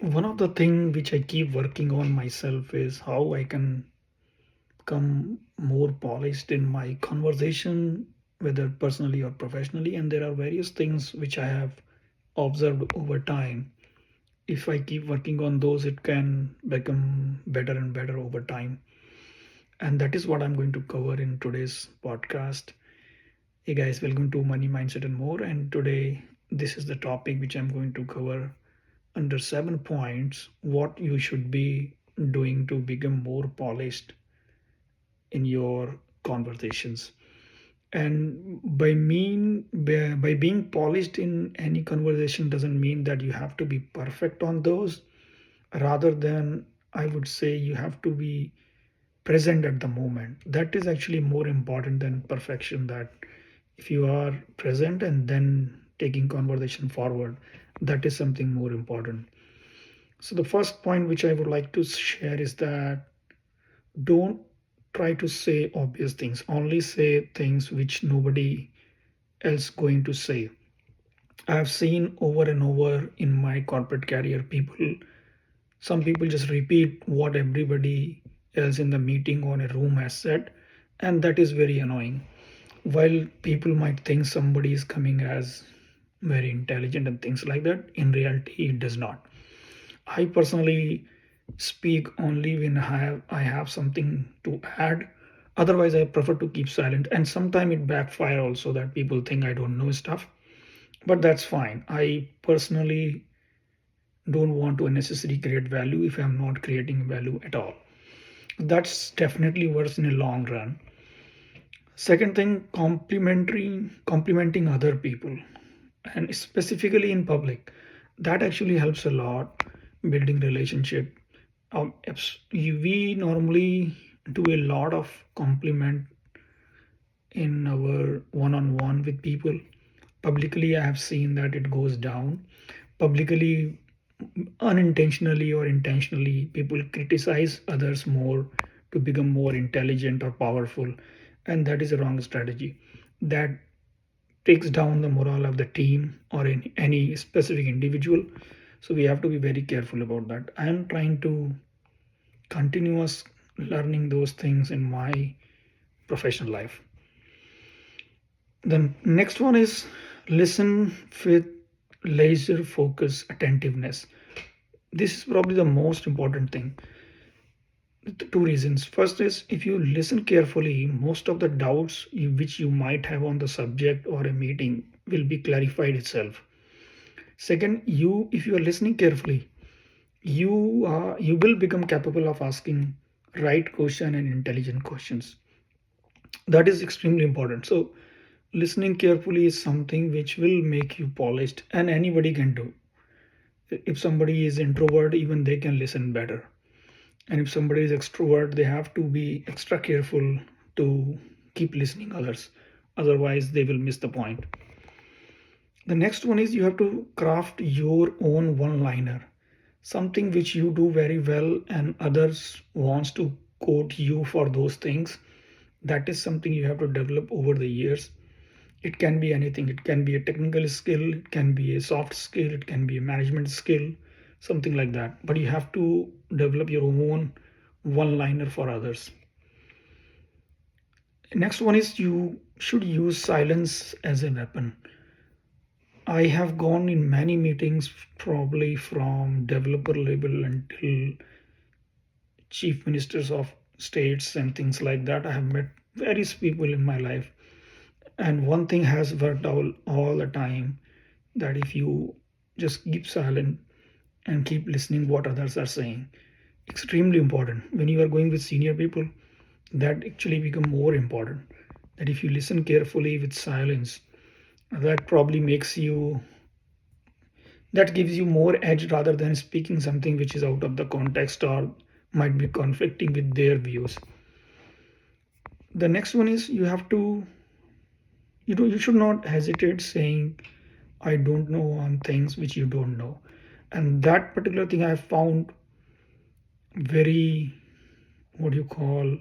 One of the thing which I keep working on myself is how I can become more polished in my conversation, whether personally or professionally. And there are various things which I have observed over time. If I keep working on those, it can become better and better over time. And that is what I'm going to cover in today's podcast. Hey guys, welcome to Money Mindset and More. And today, this is the topic which I'm going to cover under 7 points what you should be doing to become more polished in your conversations. And by being polished in any conversation doesn't mean that you have to be perfect on those. Rather than, I would say, you have to be present at the moment. That is actually more important than perfection. That if you are present and then taking conversation forward, that is something more important. So the first point which I would like to share is that don't try to say obvious things. Only say things which nobody else going to say. I have seen over and over in my corporate career some people just repeat what everybody else in the meeting or a room has said, and that is very annoying. While people might think somebody is coming as very intelligent and things like that, in reality it does not. I personally speak only when I have something to add. Otherwise, I prefer to keep silent. And sometimes it backfire also that people think I don't know stuff. But that's fine. I personally don't want to unnecessarily create value if I'm not creating value at all. That's definitely worse in a long run. Second thing, complimenting other people, and specifically in public, that actually helps a lot building relationship. We normally do a lot of compliment in our one-on-one with people. Publicly, I have seen that it goes down. Publicly, unintentionally or intentionally, people criticize others more to become more intelligent or powerful, and that is a wrong strategy. That takes down the morale of the team or in any specific individual. So we have to be very careful about that. I am trying to continuous learning those things in my professional life. The next one is listen with laser focus attentiveness. This is probably the most important thing. Two reasons. First is if you listen carefully, most of the doubts which you might have on the subject or a meeting will be clarified itself. Second, you if you are listening carefully, you will become capable of asking right question and intelligent questions. That is extremely important. So listening carefully is something which will make you polished, and anybody can do. If somebody is introvert, even they can listen better. And if somebody is extrovert, they have to be extra careful to keep listening others. Otherwise, they will miss the point. The next one is you have to craft your own one-liner, something which you do very well and others wants to quote you for those things. That is something you have to develop over the years. It can be anything. It can be a technical skill, it can be a soft skill, it can be a management skill, something like that. But you have to develop your own one-liner for others. Next one is you should use silence as a weapon. I have gone in many meetings, probably from developer level until chief ministers of states and things like that. I have met various people in my life, and one thing has worked all the time, that if you just keep silent and keep listening what others are saying, extremely important when you are going with senior people. That actually become more important, that if you listen carefully with silence, that probably makes you that gives you more edge rather than speaking something which is out of the context or might be conflicting with their views. The next one is you should not hesitate saying I don't know on things which you don't know. And that particular thing I have found very, what do you call,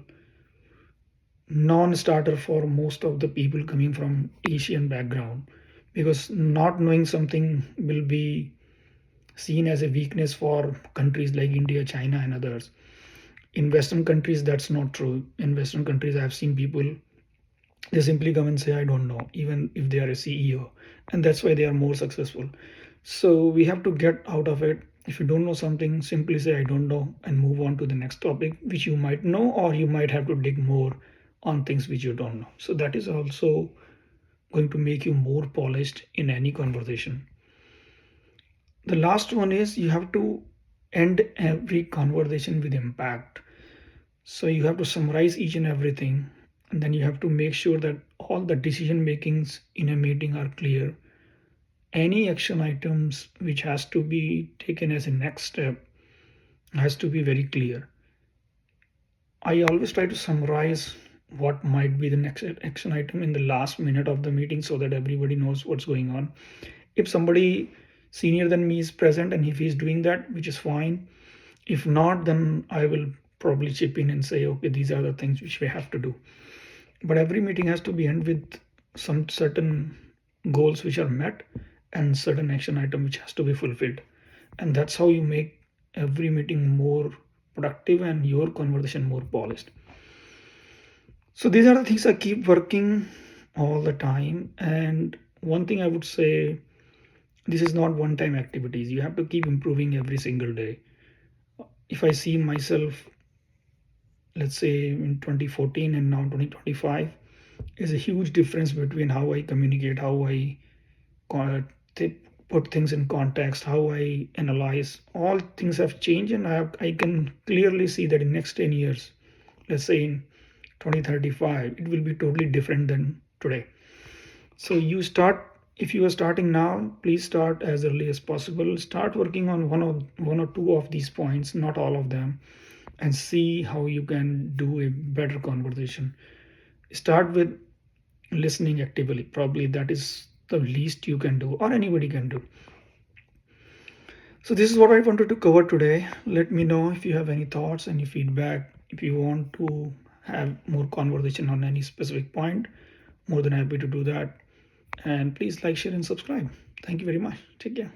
non-starter for most of the people coming from Asian background, because not knowing something will be seen as a weakness for countries like India, China, and others. In Western countries, that's not true. In Western countries, I've seen people, they simply come and say, I don't know, even if they are a CEO. And that's why they are more successful. So we have to get out of it. If you don't know something, simply say, I don't know, and move on to the next topic, which you might know, or you might have to dig more on things which you don't know. So that is also going to make you more polished in any conversation. The last one is you have to end every conversation with impact. So you have to summarize each and everything, and then you have to make sure that all the decision makings in a meeting are clear. Any action items which has to be taken as a next step has to be very clear. I always try to summarize what might be the next action item in the last minute of the meeting so that everybody knows what's going on. If somebody senior than me is present and if he's doing that, which is fine. If not, then I will probably chip in and say, okay, these are the things which we have to do. But every meeting has to be end with some certain goals which are met and certain action item which has to be fulfilled. And that's how you make every meeting more productive and your conversation more polished. So these are the things I keep working all the time. And one thing I would say, this is not one time activities. You have to keep improving every single day. If I see myself, let's say in 2014 and now 2025, is a huge difference between how I communicate, how I put things in context, how I analyze. All things have changed, and I can clearly see that in next 10 years, let's say in 2035, it will be totally different than today. So you start, if you are starting now, please start as early as possible. Start working on one or two of these points, not all of them, and see how you can do a better conversation. Start with listening actively. Probably that is the least you can do, or anybody can do. So this is what I wanted to cover today. Let me know if you have any thoughts, any feedback. If you want to have more conversation on any specific point, more than happy to do that. And please like, share, and subscribe. Thank you very much. Take care.